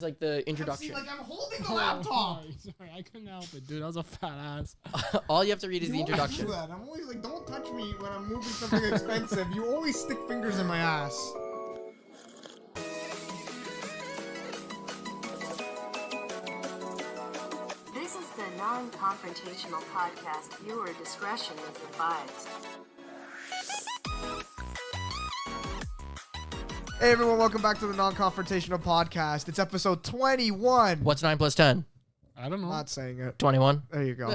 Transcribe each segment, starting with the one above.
Like the introduction. I'm holding the laptop. Sorry, I couldn't help it, dude. I was a fat ass. All you have to read is the introduction. Do that. I'm always like, don't touch me when I'm moving something expensive. You always stick fingers in my ass. This is the non-confrontational podcast. Viewer discretion is advised. Hey everyone, welcome back to the non-confrontational podcast. It's episode 21. What's 9 plus 10? I don't know. Not saying it. 21. There you go. I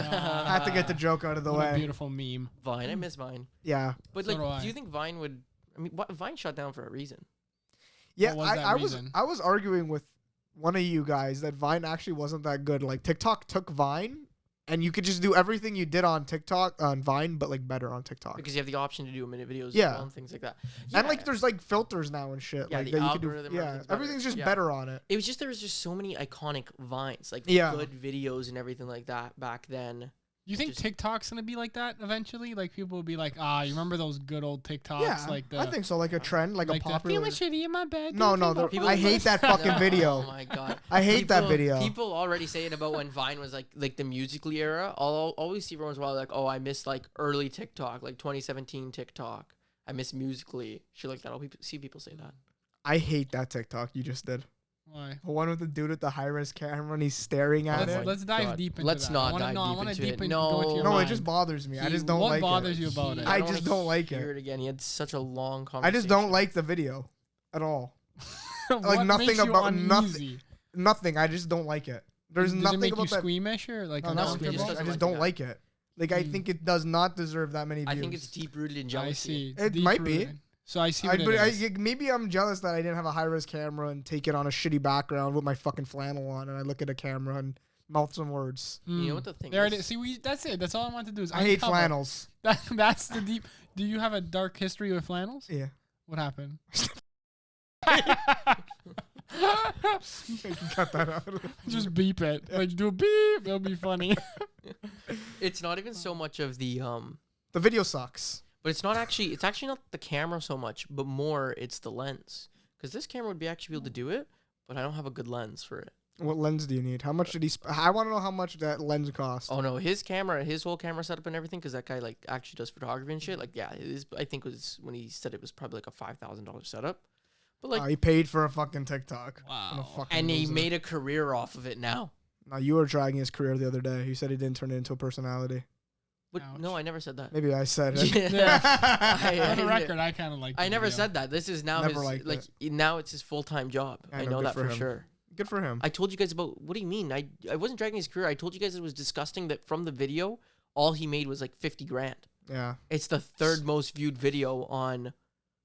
had to get the joke out of the What a way. beautiful meme. Vine. I miss Vine. Yeah. But So like, do I. do you think Vine would? I mean, Vine shut down for a reason. Yeah, What was that reason? I was arguing with one of you guys that Vine actually wasn't that good. Like TikTok took Vine, and you could just do everything you did on TikTok on Vine, but like better on TikTok. Because you have the option to do a minute videos as Yeah. well and things like that. And like there's like filters now and shit. Yeah, like the that you could do. algorithm, Yeah, everything's better. everything's just Yeah. better on it. It was just there was just so many iconic Vines, like Yeah. good videos and everything like that back then. You think Just- TikTok's gonna be like that eventually? Like people will be like, you remember those good old TikToks? Yeah, Like the I think so. Like a trend, like a feel popular. my shitty in my bed. No, no, People- I hate that fucking No, video. Oh my god, I hate that video. People already say it about when Vine was like the Musical.ly era. I'll always see every once in a while like, oh, I miss like early TikTok, like 2017 TikTok. I miss Musical.ly, shit like that. I'll see people say that. I hate that TikTok you just did. Why? The one with the dude with the high-res camera and he's staring at it. Let's dive God. deep into Let's that. not I wanna, dive no, I deep want to into deep it. in, No. go into your No, mind. it just bothers me. I He- just don't what like bothers it. you about it? I don't just wanna don't like hear it. it again. He had such a long I conversation. just don't like the video at all. What nothing makes you about- nothing- uneasy? Nothing. I just don't like it. There's Does nothing it make about you that. squeamish or like No, not No, he just scribble. doesn't I just like don't the like it. Like I Mm. think it does not deserve that many views. I think it's deep rooted in I jealousy. see. It might be. deep-rooted. So I see what it but is. maybe I'm jealous that I didn't have a high-res camera and take it on a shitty background with my fucking flannel on, and I look at a camera and mouth some words. You know Mm. what the thing There is? it is. See, that's it. That's all I want to do is I hate uncover. flannels. That's the deep. Do you have a dark history with flannels? Yeah. What happened? You can cut that out. Just beep it. Like do a beep. That'll be funny. It's not even so much of the The video sucks. but it's actually not the camera so much, but more it's the lens. Because this camera would be actually able to do it, but I don't have a good lens for it. What lens do you need? How much did he? I want to know how much that lens cost. Oh no, his whole camera setup and everything, because that guy like actually does photography and shit. Like yeah, I think was when he said it was probably like a $5,000 setup, but like He paid for a fucking TikTok. Wow. What a fucking and he loser. made a career off of it now. No, you were dragging his career the other day. You said he didn't turn it into a personality. But Ouch. no, I never said that. Maybe I said it. Yeah. On the I- record, I kind of like. I the never video. said that. This is now Never his liked like now it's his full-time job. I I know, know good that for for him. sure. Good for him. I told you guys about what do you mean? I wasn't dragging his career. I told you guys it was disgusting that from the video, all he made was like 50 grand. Yeah. It's the third most viewed video on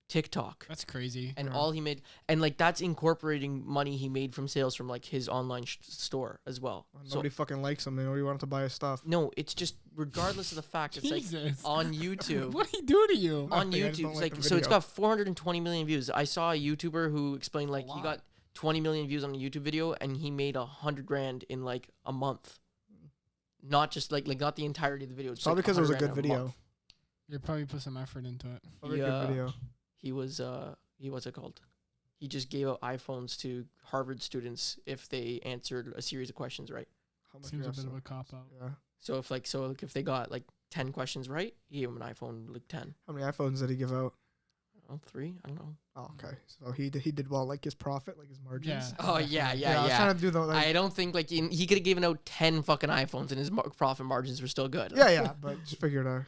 TikTok. That's crazy. And Yeah. all he made, and like that's incorporating money he made from sales from like his online store as well. Nobody fucking likes him. Nobody wanted to buy his stuff. No, it's just regardless of the fact, it's like Jesus. on YouTube. What did he do to you? On Nothing, I just YouTube, don't it's like like the so it's video. got 420 million views. I saw a YouTuber who explained like he lot. got 20 million views on a YouTube video and he made 100 grand in like a month. Not just like not the entirety of the video. Just Probably like because it was a 100 good grand in video. month. You probably put some effort into it. Probably a Yeah. good video. He was what's it called? He just gave out iPhones to Harvard students if they answered a series of questions right. How much Seems you a bit of have a cop out. Yeah. So if they got like 10 questions right, he gave them an iPhone like 10. How many iPhones did he give out? Oh, 3? I don't know. Oh, okay. So he did well, like his profit, like his margins. Yeah. Oh yeah, I was trying to do the. Like, I don't think like he could have given out 10 fucking iPhones and his profit margins were still good. yeah, but just figured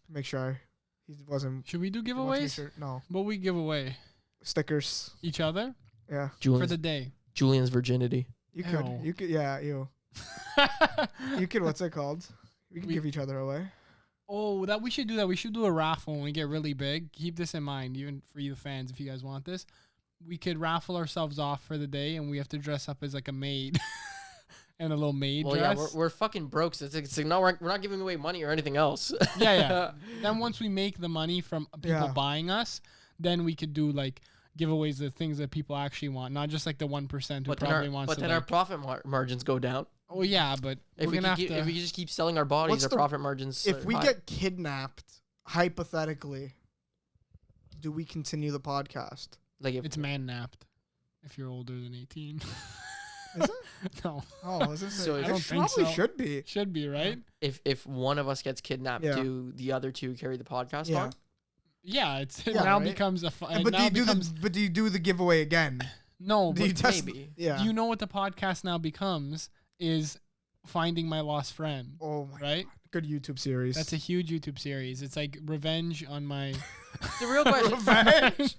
make sure he wasn't. Should we do he wants to make giveaways? sure- no What we give away? stickers. Each other Yeah, for the day. Julian's virginity. you Ew. could. You could. Yeah, you. You could. What's it called? We can We- give each other away. Oh, that we should do that. We should do a raffle when we get really big. Keep this in mind, even for you fans, if you guys want this. We could raffle ourselves off for the day, and we have to dress up as like a maid and a little maid Well, yeah, dress. we're fucking broke. So it's like, no, we're not giving away money or anything else. Yeah. Then once we make the money from people Yeah. buying us, then we could do like giveaways of things that people actually want, not just like the 1% who But then probably wants but to. then our profit margins go down. Oh yeah, but If we're we gonna have if to. we just keep selling our bodies, What's our the- profit margins. If are we high. get kidnapped, hypothetically, do we continue the podcast? like if It's man napped. If you're older than 18. Is it? No. Oh, is it? So It I don't think probably so. should be. Should be, right? If one of us gets kidnapped, Yeah. do the other two carry the podcast Yeah. on? Yeah, it Yeah, now right? becomes a But do you do the giveaway again? no, Do you but test- Maybe. Yeah. do you know what the podcast now becomes is finding my lost friend, Oh my. right? Good YouTube series. That's a huge YouTube series. It's like revenge on my The real question. Revenge.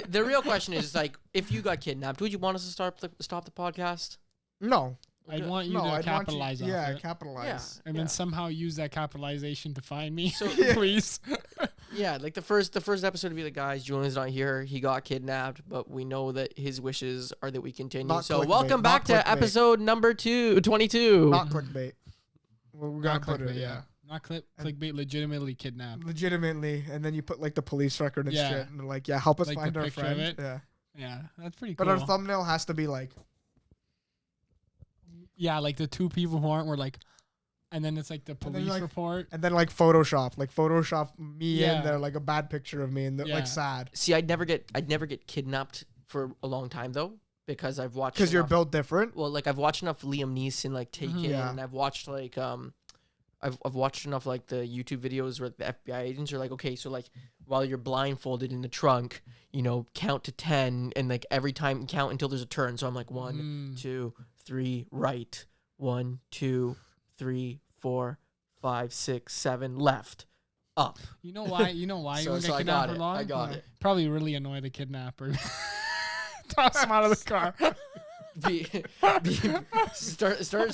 The real question is like, if you got kidnapped, would you want us to stop the podcast? No. I'd want you No. to I'd capitalize want you, off yeah, it. capitalize. And then somehow use that capitalization to find me, So- please. Yeah, like the first episode would be like, guys, Julian's not here. He got kidnapped, but we know that his wishes are that we continue. Not So clickbait, welcome back not to clickbait. episode number 22. Not clickbait. We're gonna Not put clickbait, it. Yeah. Not clickbait. Legitimately kidnapped. Legitimately, and then you put like the police record and Yeah. shit, and they're like, yeah, help us Like the find our picture of friend. it. Yeah. Yeah, that's pretty But cool. our thumbnail has to be like, Yeah, like the two people who aren't were like, and then it's like the then, police like, report. and then like Photoshop me Yeah. in there, like a bad picture of me, and Yeah. like sad See, I'd never get kidnapped for a long time though, because I've watched. because you're enough- built different. Well, like I've watched enough Liam Neeson like Taken, Yeah. and I've watched like I've watched enough like the YouTube videos where the FBI agents are like, okay, so like while you're blindfolded in the trunk, you know, count to 10, and like every time count until there's a turn. So I'm like 1, 2, 3, right. 1, 2, 3, 4, 5, 6, 7, left, up. You know why? You know why you So, wouldn't so get I kidnapped got for it. long? I got it. Probably really annoy the kidnapper. Toss him out of the car.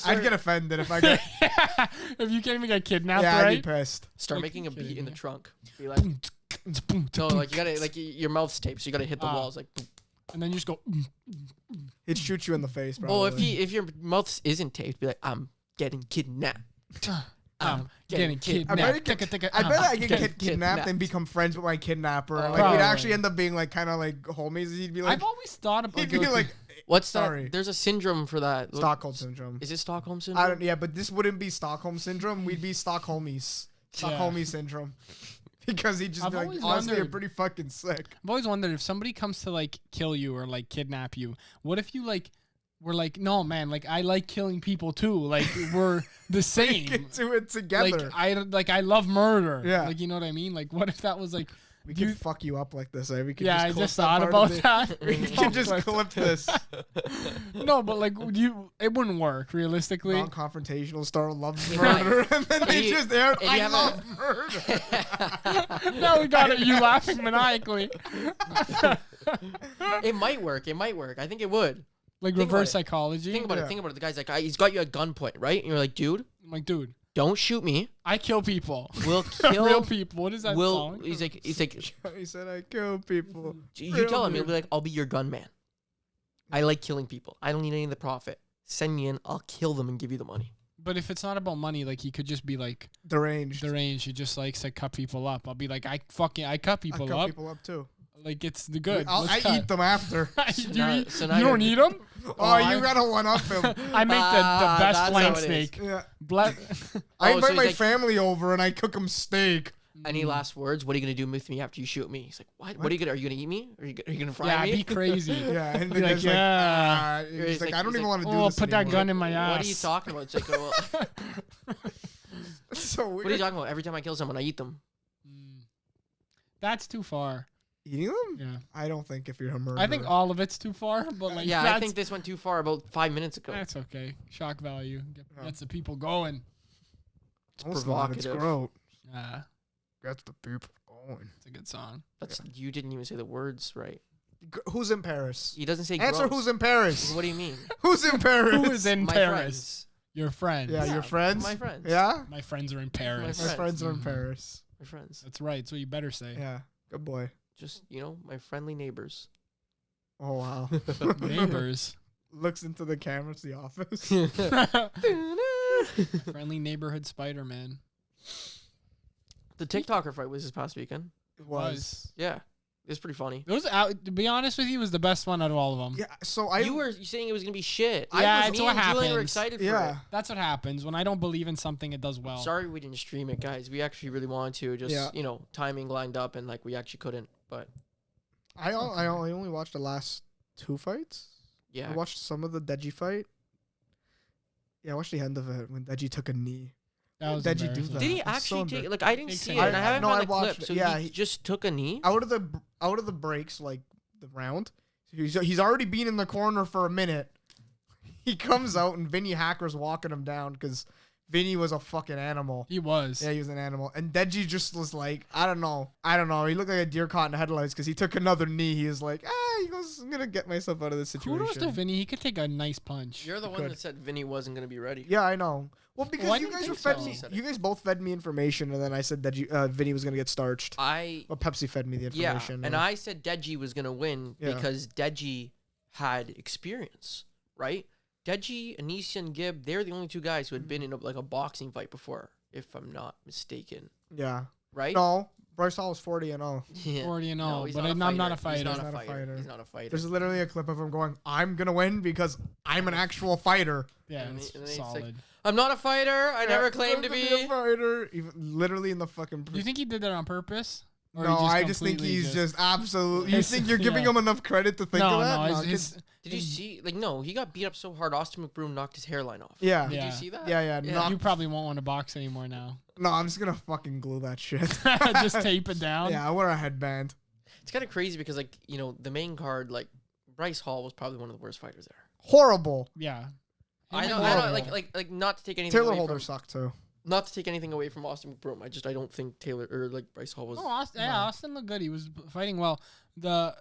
I'd get offended if I got. If you can't even get kidnapped, Yeah, I'd right? be pissed. Start Like, making a kidding beat in the me. trunk. Be like, no, like you gotta like your mouth's taped, so you gotta hit the Ah. walls like. Boom. And then you just go. He'd shoot you in the face. Probably. Well, if your mouth isn't taped, be like, I'm getting kidnapped. I'm getting I bet, kidnapped. I bet I can Getting get kidnapped and become friends with my kidnapper. Oh, Like we'd probably. actually end up being like kind of like homies. He'd be like, I've always thought about. he'd be like What's Sorry. that? There's a syndrome for that. Stockholm syndrome. Is it Stockholm syndrome? I don't. Yeah, but this wouldn't be Stockholm syndrome. We'd be Stockholmies. Stockholmy syndrome. Because he'd just I've be like, always honestly, you're wondered- pretty fucking sick. I've always wondered if somebody comes to like kill you or like kidnap you. What if you like were like, no man, like I like killing people too. Like we're the same. Get to it together. I love murder. Yeah. Like you know what I mean? Like what if that was like we you- could fuck you up like this. Eh? We could yeah, I just clip just that thought part about of the- that. We could just clip this. No, but like it wouldn't work realistically. Non-confrontational star loves Right. murder, and then they you- just aired, if you I have a- love murder. Now we got it. You laughing maniacally. It might work. It might work. I think it would. Like Think about reverse it. psychology. Think about Yeah. it. Think about it. The guy's like, he's got you at gunpoint, right? And you're like, dude, I'm like, dude, don't shoot me. I kill people. We'll kill. Real people. What is that Will song? he's like He said, I kill people. you tell him, he'll be like, I'll be your gunman. I like killing people. I don't need any of the profit. Send me in. I'll kill them and give you the money. But if it's not about money, like he could just be like Deranged. deranged. He just likes to cut people up. I'll be like, I cut I people cut up. people up too. Like it's the good. I eat them after. you now- eat- so now you don't you're- eat them? Oh, you gotta one up him. I make the best that's flank how it is. steak. Yeah. Ble- I Oh, invite so he's my like- family over and I cook them steak. Any last words? What are you gonna do with me after you shoot me? He's like, what? What are you gonna? Are you gonna eat me? Are you gonna fry yeah, me? be crazy. Yeah, and Be then like, he's yeah. like, he's like, I don't he's even like, want to do Oh, this put that anymore. gun in my ass. What are you talking about? It's like, well, It's so weird. what are you talking about? Every time I kill someone, I eat them. That's too far. Eating them? Yeah. I don't think if you're a murderer. I think all of it's too far, but like Yeah, that's, I think this went too far about 5 minutes ago. that's okay. Shock value Yeah. gets the people going. It's No, it's not. It's provocative. gross. Yeah, Gets the people going. it's a good song. That's you didn't even say the words right. Who's in Paris? He doesn't say Answer gross. who's in Paris. What do you mean? Who's in Paris? Who is in My Paris? friends. Your friends. Yeah, your friends. My friends. Yeah, My friends are in Paris. my friends. friends are in Mhm. Paris. My friends. That's right. So you better say. Yeah, good boy. Just my friendly neighbors. Oh wow. Neighbors. Looks into the camera. It's the office. Friendly neighborhood Spider-Man. The TikToker fight was this past weekend. It was. Yeah, it's pretty funny. It was out. To be honest with you, was the best one out of all of them. Yeah. So I. You were saying it was gonna be shit. Yeah, Me it's and what Julian were happens. excited for Yeah. it. That's what happens when I don't believe in something. It does well. Sorry we didn't stream it, guys. We actually really wanted to. Just Yeah. Timing lined up and we actually couldn't. But I only watched the last two fights. Yeah. I watched some of the Deji fight. Yeah, I watched the end of it when Deji took a knee. That was Deji do embarrassing. that? Did he It's so actually take? Like I didn't Takes see it. it, and I haven't No, found I the clip. watched it. So Yeah, he just took a knee. Out of the breaks, like the round, he's already been in the corner for a minute. He comes out and Vinny Hacker's walking him down because Vinny was a fucking animal. He was. Yeah, he was an animal. And Deji just was like, I don't know. He looked like a deer caught in the headlights because he took another knee. He was like, he goes, I'm going to get myself out of this situation. Kudos to Vinny. He could take a nice punch. You're the one Could. that said Vinny wasn't gonna be ready. Yeah, I know. Well, because I you didn't guys think fed so. me. You guys both fed me information, and then I said that Vinny was going to get starched. Well, Pepsi fed me the Yeah, information. and I said Deji was gonna win Yeah. because Deji had experience, right? Deji, Anicia, and Gibb, they're the only two guys who had been in a boxing fight before, if I'm not mistaken, Yeah. right? No, Bryce Hall was 40-0. Yeah. 40 and all, he's but not a I'm not a fighter. fighter. He's not Not a a fighter. fighter. He's not a fighter. There's literally a clip of him going, I'm going to win because I'm an actual fighter. Yeah, And it's then he's like, solid. I'm not a fighter. I never Yeah, claimed to I'm be. gonna a fighter. Even, literally in the fucking... Do you think he did that on purpose? Or No, he I just think completely he's just absolutely... You His- think you're giving yeah. him enough credit to think no, of that? no, No, his, Did you see? No, he got beat up so hard. Austin McBroom knocked his hairline off. yeah. Did Yeah. you see that? Yeah. Yeah. you probably won't want to box anymore now. No, I'm just going to fucking glue that shit. Just tape it down. Yeah, I wear a headband. It's kind of crazy because, the main card, Bryce Hall was probably one of the worst fighters there. Horrible. Yeah. I Him know, and I Mayo. know, like not to take anything Taylor away Holder from, sucked too. not to take anything away from Austin McBroom. I don't think Taylor or Bryce Hall was. Oh, Austin, yeah, Austin looked good. He was fighting well. But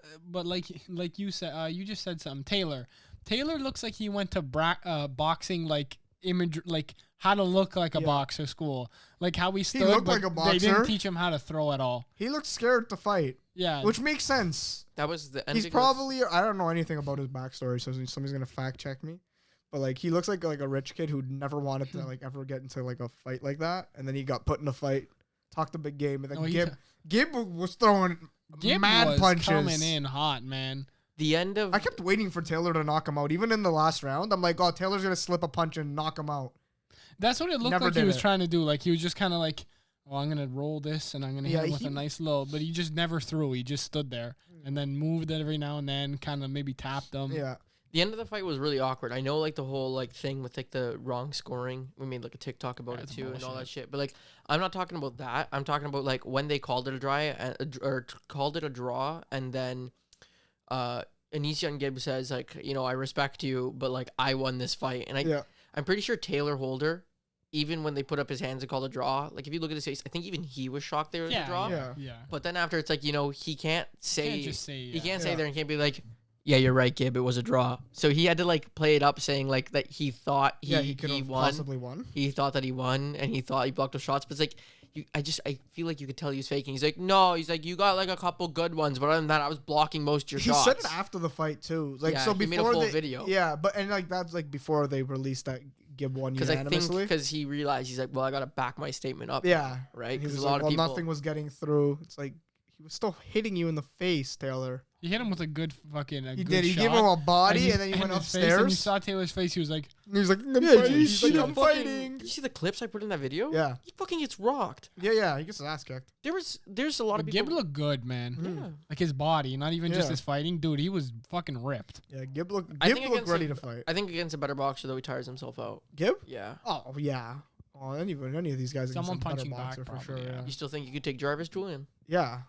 like you said, you just said something. Taylor looks like he went to boxing image how to look like a boxer school, like how he stood. looked but like a They didn't boxer. teach him how to throw at all. He looked scared to fight, Yeah, which makes sense. That was the. He's probably... I don't know anything about his backstory, so somebody's going to fact check me. But he looks like a rich kid who never wanted to ever get into a fight like that, and then he got put in a fight, talked a big game, and then No, Gibb was throwing Gibb mad was punches. coming in hot, man. the end of. I kept waiting for Taylor to knock him out, even in the last round. I'm like, oh, Taylor's gonna slip a punch and knock him out. That's what it looked Never like he did was it. trying to do. Like he was just kind of like, oh, I'm gonna roll this and I'm gonna hit him with a nice low. But he just never threw. He just stood there and then moved it every now and then, kind of maybe tapped him. Yeah, The end of the fight was really awkward. I know the whole thing with the wrong scoring. We made a TikTok about it it's too and all that bullshit. shit. But I'm not talking about that. I'm talking about when they called it called it a draw, and then Anicia and Gibb says I respect you, but I won this fight, and I'm pretty sure Taylor Holder, even when they put up his hands and called a draw, if you look at his face, I think even he was shocked there was a draw. Yeah. But then after it's he can't say Can't just say, he can't Yeah. say there and can't be yeah, you're right, Gibb. It was a draw. So he had to play it up, saying that he thought he could have won. possibly won. He thought that he won, and he thought he blocked those shots. But it's I feel like you could tell he was faking. He's like, no, he's like, you got a couple good ones, but other than that, I was blocking most of your He shots. said it after the fight too. Yeah, so he before made a full they, video. Yeah, but that's before they released that Gibb won Because I think unanimously. because he realized he's well, I gotta back my statement up. Yeah, right. He Because was a lot of people. nothing was getting through. It's he was still hitting you in the face, Taylor. He hit him with a good fucking. He good did. He shot. gave him a body, he- and then he went his face, and you upstairs. saw Taylor's face. He was like, And he's like, I'm Yeah, fighting. you He's see like, the I'm fucking- fighting. Did you see the clips I put in that video? Yeah, He fucking gets rocked. yeah. He gets his ass kicked. There's a lot of Gibb people. looked good, man. Yeah. Like his body, not even just Yeah. his fighting. Dude, he was fucking ripped. Yeah, Gibb looked I think looked against ready a- to fight. I think against a better boxer though, he tires himself out. Gibb? Yeah. Oh yeah. Oh, any of these guys. Someone against a better punching back, boxer for probably, sure. yeah. You still think you could take Jarvis Julian? Yeah.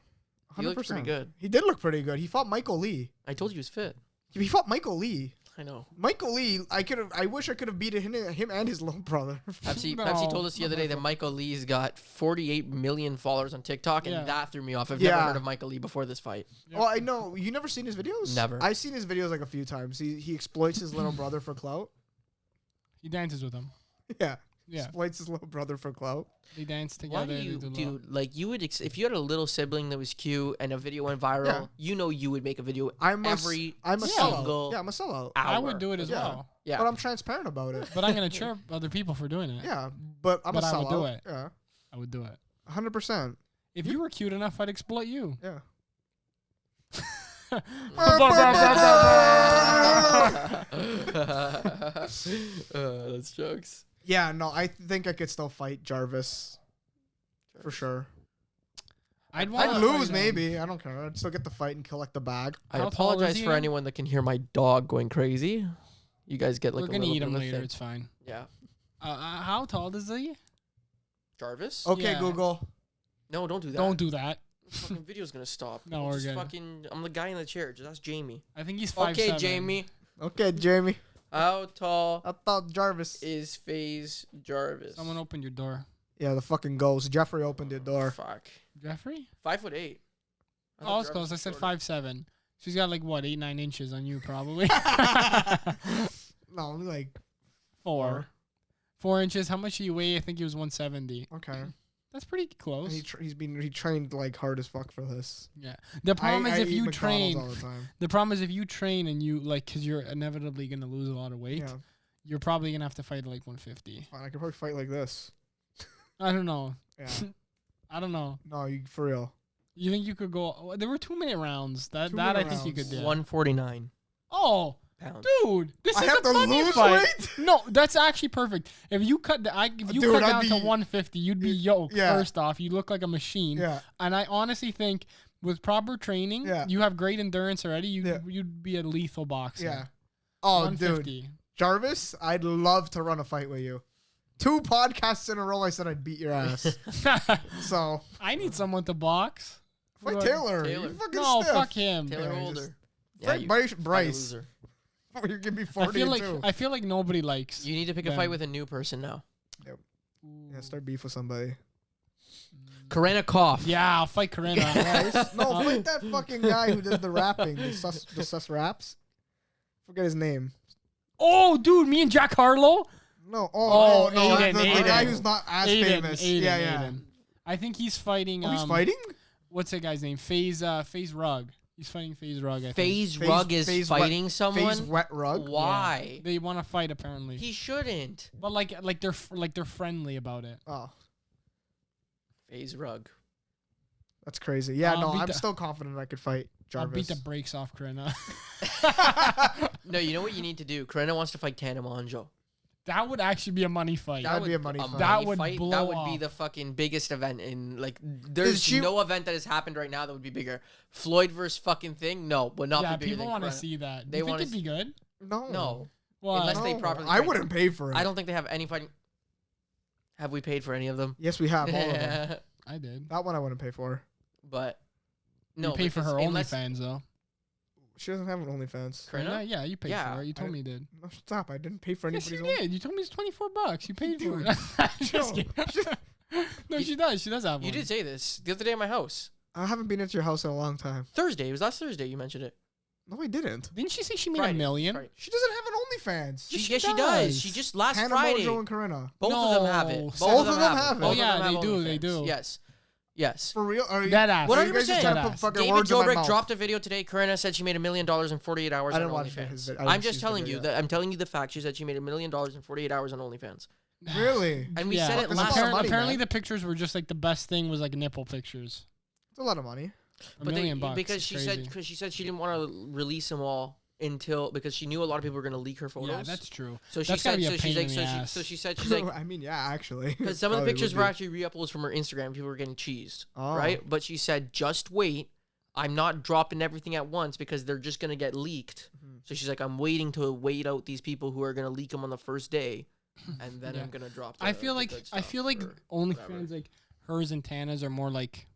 He 100%. looked pretty good. He did look pretty good. He fought Michael Lee. I told you he was fit. He fought Michael Lee. I know. Michael Lee. I wish I could have beaten him and his little brother. Pepsi No, told us the not other day that Michael Lee's got 48 million followers on TikTok, and Yeah. that threw me off. I've Yeah. never heard of Michael Lee before this fight. Yep. Well, I know you never seen his videos. Never. I've seen his videos a few times. He exploits his little brother for clout. He dances with him. Yeah. Yeah, Exploits his little brother for clout. they dance Why together. do you, they do dude? You would if you had a little sibling that was cute and a video went viral, Yeah. you would make a video I'm a every sellout. Yeah, I'm a sellout. hour. I would do it as Yeah. well. Yeah. But I'm transparent about it. But I'm gonna chirp other people for doing it. Yeah. But I'm But a I sellout. would do it. Yeah. I would do it. 100%. If you were cute enough, I'd exploit you. Yeah. That's jokes. Yeah, no, I think I could still fight Jarvis. For sure. I'd I'd wanna lose fight him. maybe. I don't care. I'd still get the fight and collect the bag. I How tall is apologize he for again? anyone that can hear my dog going crazy. You guys get like We're a gonna little eat bit him of a later. thing. It's fine. Yeah. How tall is he? Jarvis? Okay, Yeah. Google. No, don't do that. Don't do that. The fucking video's gonna stop. No, I'm we're just good. I'm the guy in the chair. Just ask Jamie. I think he's 5'7". Okay, Jamie. Okay, Jamie. How tall I thought Jarvis. is Faze Jarvis? Someone opened your door. Yeah, the fucking ghost. Jeffrey opened the door. Fuck. Jeffrey? 5'8". Oh, it's close. I said 5'7". She's got like what, 8-9 inches on you probably. No, only like 4 inches. How much do you weigh? I think he was 170. okay. That's pretty And close. he trained like hard as fuck for this. Yeah. The problem is I if eat you McDonald's train. all the time. The problem is if you train and you like, because you're inevitably gonna lose a lot of weight. Yeah, You're probably gonna have to fight at like 150. fine. I could probably fight like this. I don't know. Yeah. I don't know. No, you for real. You think you could go? There were 2-minute rounds. That 2-minute I think you could rounds. do. 149 Oh, pounds. dude, this I is have a to money lose fight. weight? No, that's actually perfect. If you cut if you Dude, cut I'd down to be- 150, you'd be yoked. Yeah. First off, you look like a machine. Yeah. And I honestly think with proper training, Yeah. you have great endurance already. Yeah. You'd be a lethal boxer. Yeah. Oh, dude. 150. Jarvis, I'd love to run a fight with you. 2 podcasts in a row, I said I'd beat your ass. So, I need someone to box. fight Who do I- Taylor. Taylor. You fucking No, stiff. fuck him. Taylor Yeah, Holder. just- Yeah, Fight you Bryce. fight a Bryce. loser. You give me I 40 feel and like 2. I feel like nobody likes. You need to pick a them. fight with a new person now. Yeah, start beef with somebody. Karena Koff. Yeah, I'll fight Corinna. No, fight that fucking guy who did the rapping. The sus raps. Forget his name. Oh, dude, me and Jack Harlow. No. Oh, no, Aiden, the guy Aiden. who's not as Aiden, famous. Aiden, yeah, yeah. Aiden. I think he's fighting. Oh, he's fighting? What's that guy's name? Faze Rug. He's fighting Faze Rug. I think. Faze Rug is Faze fighting wet, someone. Faze wet rug. Why? They want to fight apparently. He shouldn't. But like they're friendly about it. Oh, Faze Rug. that's crazy. Yeah, I'll no, beat I'm the- still confident I could fight I'll beat Jarvis. the brakes off Corinna. No, you know what you need to do? Karena wants to fight Tana Mongeau. That would actually be a money fight. That'd be a money fight. That would fight. blow That would be off. the fucking biggest event in like. There's she- no event that has happened right now that would be bigger. Floyd versus fucking thing. No, would not Yeah, be bigger people than want to Karena. see that. They You think wanna it'd be good? No. No, Well, Unless they No, properly I train. wouldn't pay for it. I don't think they have any fighting. Have we paid for any of them? Yes, we have all of them. I did. That one I wouldn't pay for. But No, no, you pay for because her unless- OnlyFans though. She doesn't have an OnlyFans. Karena? Yeah, you paid Yeah, for it. You told me you did. No, stop. I didn't pay for Yes, anybody's you did. You told me it's $24. You paid for Dude. it. Just No. kidding. No, she does. She does have one. You did say this the other day at my house. I haven't been at your house in a long time. Thursday. It was last Thursday. You mentioned it. No, I didn't. Didn't she say she made Friday. $1 million? Friday. She doesn't have an OnlyFans. Yes, Yes, she does. She just last Hannah Friday. Mojo and Corinna. Both of them have it. No, Both of them have it. Oh, Both yeah, of them they have do, they OnlyFans. do. Yes. Yes. For real? Are you, Dead ass. are you guys just 100%. trying to Dead put ass. fucking David words in my Dobrik mouth? dropped a video today. Karena said she made $1 million in 48 hours I on didn't watch OnlyFans. his vid- I didn't I'm just see the telling video you yet. that I'm telling you the fact. She said she made $1 million in 48 hours on OnlyFans. Really? And we Yeah. said it That's a lot last of time. money, Apparently man. the pictures were just like the best thing was like nipple pictures. It's a lot of money. $1 million bucks. because is she crazy. said she didn't want to release them all until because she knew a lot of people were going to leak her photos. Yeah, that's true. so she that's gotta said be a so she's pain like in so the she ass. so she said she's like I mean, yeah, actually. because some of the Probably pictures would were be. actually re-uploads from her Instagram. People were getting cheesed, Oh. right? But she said just wait. I'm not dropping everything at once because they're just going to get leaked. Mm-hmm. So she's like, I'm waiting to wait out these people who are going to leak them on the first day, and then Yeah. I'm going to drop. I the feel like good I stuff feel like or OnlyFans whatever. like hers and Tana's are more like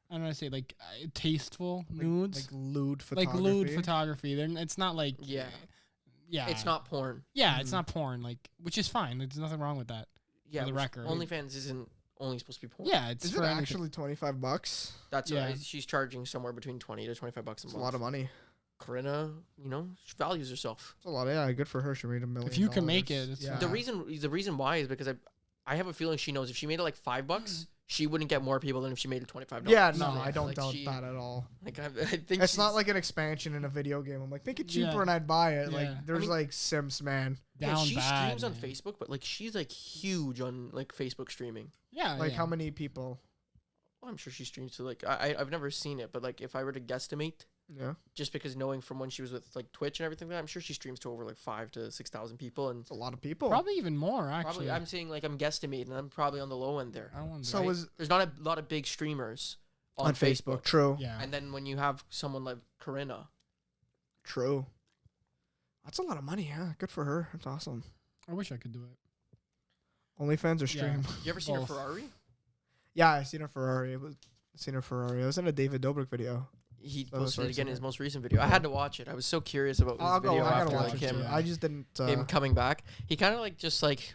I don't know how to say like tasteful nudes, Like lewd like photography. lewd photography. They're it's not like Yeah. yeah It's not porn. yeah it's not porn like which is fine. There's nothing wrong with that. Yeah, the which record. OnlyFans isn't only supposed to be porn. Yeah, it's Is for it anything. actually $25? That's Yeah. she's charging somewhere between $20 to $25 a month. It's a lot of money. Karena, she values herself. It's a lot. Yeah, good for her. She made $1 million. If you can make it, it's yeah. fine. The reason why is because I have a feeling she knows if she made it like $5, she wouldn't get more people than if she made it $25. Yeah, no, No, I don't Like, doubt she- that at all. Like I think It's not she's- like an expansion in a video game. I'm like, make it cheaper Yeah. and I'd buy it. Yeah. Like, there's mean- like Sims, man. yeah, down she bad. streams on man. Facebook, but like she's like huge on like Facebook streaming. Yeah, Like, yeah. how many people? Well, I'm sure she streams to like I've never seen it, but like if I were to guesstimate, Yeah. just because knowing from when she was with like Twitch and everything, like that, I'm sure she streams to over like 5,000 to 6,000 people, and It's a lot of people. Probably even more actually. probably I'm saying like I'm guesstimating, I'm probably on the low end there. I wonder. So right? is There's not a lot of big streamers, on Facebook. True. Yeah. And then when you have someone like Corinna, True. That's a lot of money. Yeah, good for her. That's awesome. I wish I could do it. OnlyFans or stream? you ever seen her Both. Ferrari? Yeah, I seen her Ferrari. It was in a David Dobrik video. He That was posted it again in recently. his most recent video. I had to watch it. I was so curious about his I video gotta after watch like it. him, Too. I just didn't. him coming back. He kind of like just like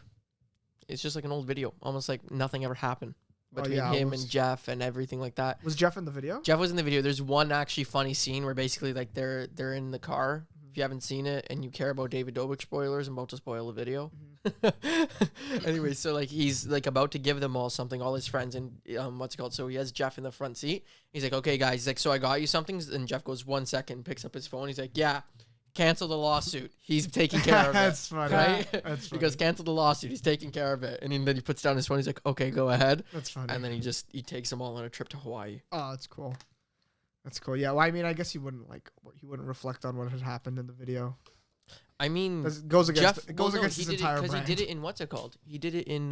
it's just like an old video, almost like nothing ever happened between yeah, it him was- and Jeff and everything like that. Was Jeff in the video? Jeff was in the video. There's one actually funny scene where basically like they're in the car. Mm-hmm. If you haven't seen it and you care about David Dobrik spoilers, I'm about to spoil the video. Mm-hmm. Anyway, so like he's like about to give them all something, all his friends, and what's it called? So he has Jeff in the front seat. He's like, "Okay, guys," he's like, "So I got you something." And Jeff goes 1 second, picks up his phone. He's like, "Yeah, cancel the lawsuit. He's taking care of it." That's funny. Right? That's He funny. goes, "Cancel the lawsuit. He's taking care of it." And then he puts down his phone. He's like, "Okay, go ahead." That's funny. And then he takes them all on a trip to Hawaii. Oh, that's cool. That's cool. Yeah. Well, I mean, I guess he wouldn't reflect on what had happened in the video. I mean, 'Cause it goes against. Jeff, It goes well, no, against he his did entire because brand. he did it in what's it called? He did it in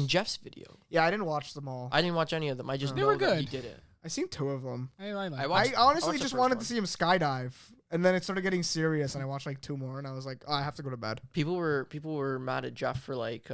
Jeff's video. Yeah, I didn't watch them all. I didn't watch any of them. I just They know were that he good. did it. I seen 2 of them. I like I it. watched- I honestly watched the just first wanted one. to see him skydive, and then it started getting serious, and I watched like 2 more, and I was like, oh, I have to go to bed. People were mad at Jeff for like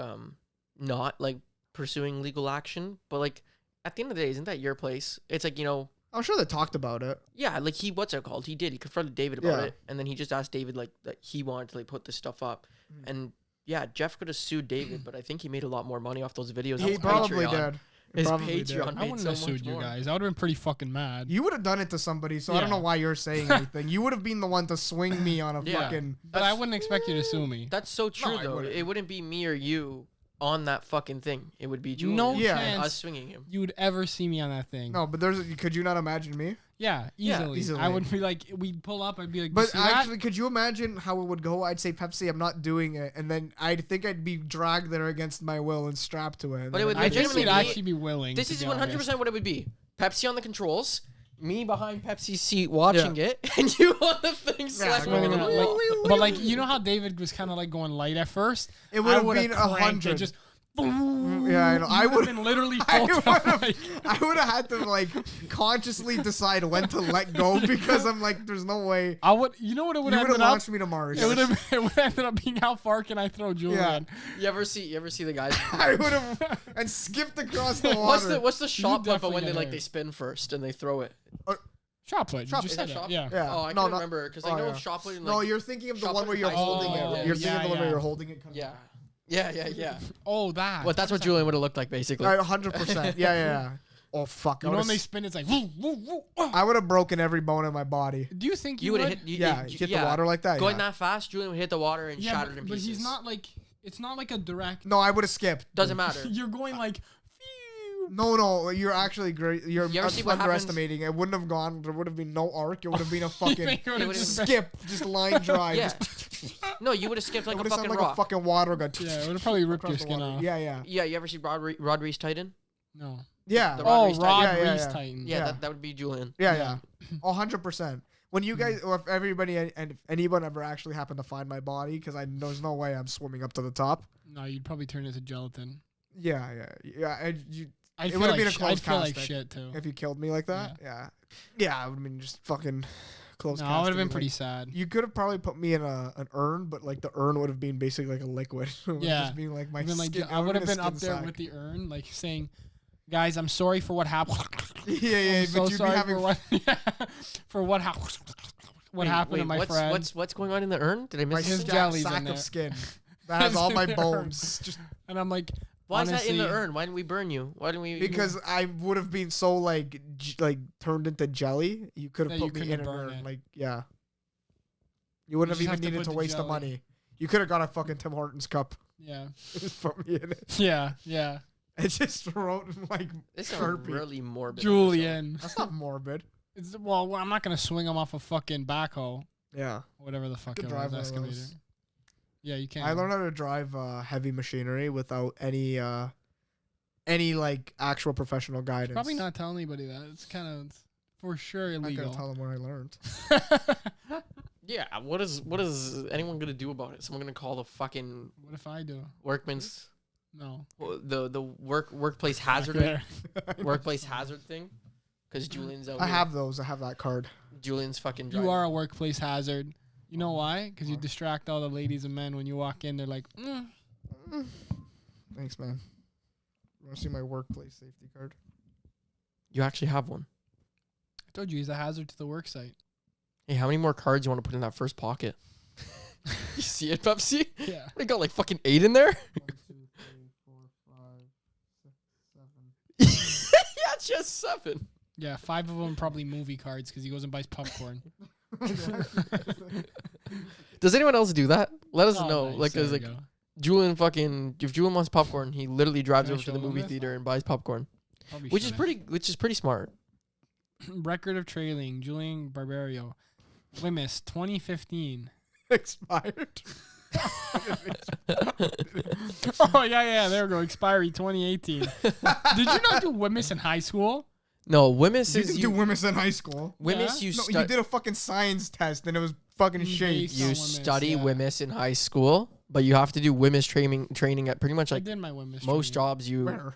not like pursuing legal action, but like at the end of the day, isn't that your place? It's like, you know, I'm sure they talked about it. yeah, like what's it called? He confronted David about Yeah. it, and then he just asked David like that he wanted to like put this stuff up, and yeah, Jeff could have sued David, but I think he made a lot more money off those videos. He His probably Patreon- did. His Probably did. Patreon I made wouldn't so have sued much you more. guys. I would have been pretty fucking mad. You would have done it to somebody, so I don't Yeah. know why you're saying anything. You would have been the one to swing me on a Yeah. fucking. But I wouldn't expect you to sue me. That's so true I though. wouldn't. It wouldn't be me or you on that fucking thing. It would be Julian. No Yeah. chance Us swinging him. you would ever see me on that thing. No, but could you not imagine me? Yeah, Yeah, easily. easily. I would be like, we'd pull up. I'd be like, But "You see that?" actually, could you imagine how it would go? I'd say Pepsi, I'm not doing it, and then I'd think I'd be dragged there against my will and strapped to it. and But then it would I'd I be think legitimately you'd be- actually be willing. This to is be 100% honest. what it would be. Pepsi on the controls, me behind Pepsi's seat watching it, and you on the thing slapping going it. on, Like, but like, you know how David was kind of like going light at first. It would I have would've been cranked it, 100. Just Yeah, I know. I I would would have been literally I full would time. have Like, I would have had to like consciously decide when to let go because I'm like, there's no way. I would. You know what it would You have would have ended up? launched me to Mars. It would have. It would have ended up being how far can I throw Julian? You ever see the guys? I would have and skipped across the water. What's the shot put, but definitely when they get like hurt. they spin first and they throw it? Shot put. Shot You just put. said Is that it. shot? Yeah. Yeah. Oh, I No, can't not- remember because I oh, know yeah. shot put. And, No, like, you're thinking of the shot one put where you're high holding school. it. You're Oh, thinking of the one yeah, where yeah. you're holding it. yeah, yeah. Oh, that. Well, that's what Julian would have looked like basically. 100%. Yeah. Oh fuck! You know when they spin, it's like. Woo, woo, woo, oh. I would have broken every bone in my body. Do you think You would have would? hit. You, Yeah, you- hit the water like that. Going yeah. that fast, Julian would hit the water and Yeah, shattered in but pieces. he's not like. It's not like a direct. No, I would have skipped. Doesn't matter. You're going like. Phew. No, you're actually great. You're You ever see what underestimating. It wouldn't have gone. There would have been no arc. It would have been a You fucking think it would've would've just been- skip, just line drive. Yeah. Just, No, you would have skipped it like a would have fucking sounded like rock. a fucking water gun. Yeah, it would have probably ripped your across the skin water. off. Yeah. Yeah, you ever see Rod Reese Titan? No. Yeah. The Oh, Reese Titan. Rod Yeah, Reese yeah. Titan. Yeah, Yeah. that would be Julian. Yeah. 100%. When you guys, or if everybody and if anyone ever actually happened to find my body, because there's no way I'm swimming up to the top. No, you'd probably turn into gelatin. Yeah. And I'd It feel would've like been a sh- close I'd feel like casting. shit too. if you killed me like that, yeah. I would have been just fucking close. No, I would have casting, been like- pretty sad. You could have probably put me in an urn, but like the urn would have been basically like a liquid. It would Yeah. just be like my And then, like, skin. I would have a been up skin there sack. with the urn, like saying, "Guys, I'm sorry for what happened." Yeah, I'm but so you'd be sorry having. for what for what happened. What happened to my friend? What's going on in the urn? Did I my miss his it? jelly's in sack there. of skin that has all my in the urn. bones. Just And I'm like, Why is that in the honestly, urn? Why didn't we burn you? Why didn't we? because I would have been so like turned into jelly. You could have That you put me in couldn't an burn urn. it. Like yeah. You wouldn't You have just even have needed to to put the waste the jelly. money. You could have got a fucking Tim Hortons cup. Yeah, Just put me in it. yeah. It just wrote like This is Sharpie. really morbid. Julian. That's not morbid. It's, well, I'm not gonna swing him off a fucking backhoe, Yeah. whatever the fuck Could it drive was, one of excavator. those. Yeah, you can. I learned how to drive heavy machinery without any like actual professional guidance. Probably not tell anybody that. It's kind of for sure I'm not illegal. gonna tell them what I learned. Yeah. What is anyone gonna do about it? Someone gonna call the fucking What if I do? workman's No. the workplace hazard There. workplace hazard thing? because Julian's out I here. have those. I have that card. Julian's fucking driving. You are a workplace hazard. You know why? Because you distract all the ladies and men when you walk in. They're like, Thanks, man. You want to see my workplace safety card? You actually have one. I told you he's a hazard to the work site. Hey, how many more cards you want to put in that first pocket? You see it, Pepsi? Yeah. They got like fucking 8 in there. 1, 2, 3, 4, 5, 6, 7. Yeah, it's just 7. Yeah, 5 of them probably movie cards because he goes and buys popcorn. Does anyone else do that? Let us Oh, know. nice. Like, There cause we like go. Julian fucking, if Julian wants popcorn, he literally drives Can I over to the show him movie this? theater and buys popcorn, Probably which is shouldn't. pretty smart. Record of trailing, Julian Barbario. Wimmis, 2015. Expired. Oh, yeah, there we go. Expiry 2018. Did you not do Wimmis in high school? No, Wimmis You is didn't do Wimmis in high school. Wimmis. Yeah? You No, stu- you did a fucking science test and it was fucking shit. Based you on Wimmis, study yeah. Wimmis in high school, but you have to do Wimmis training at pretty much I like did my Wimmis. most training. jobs. You Where?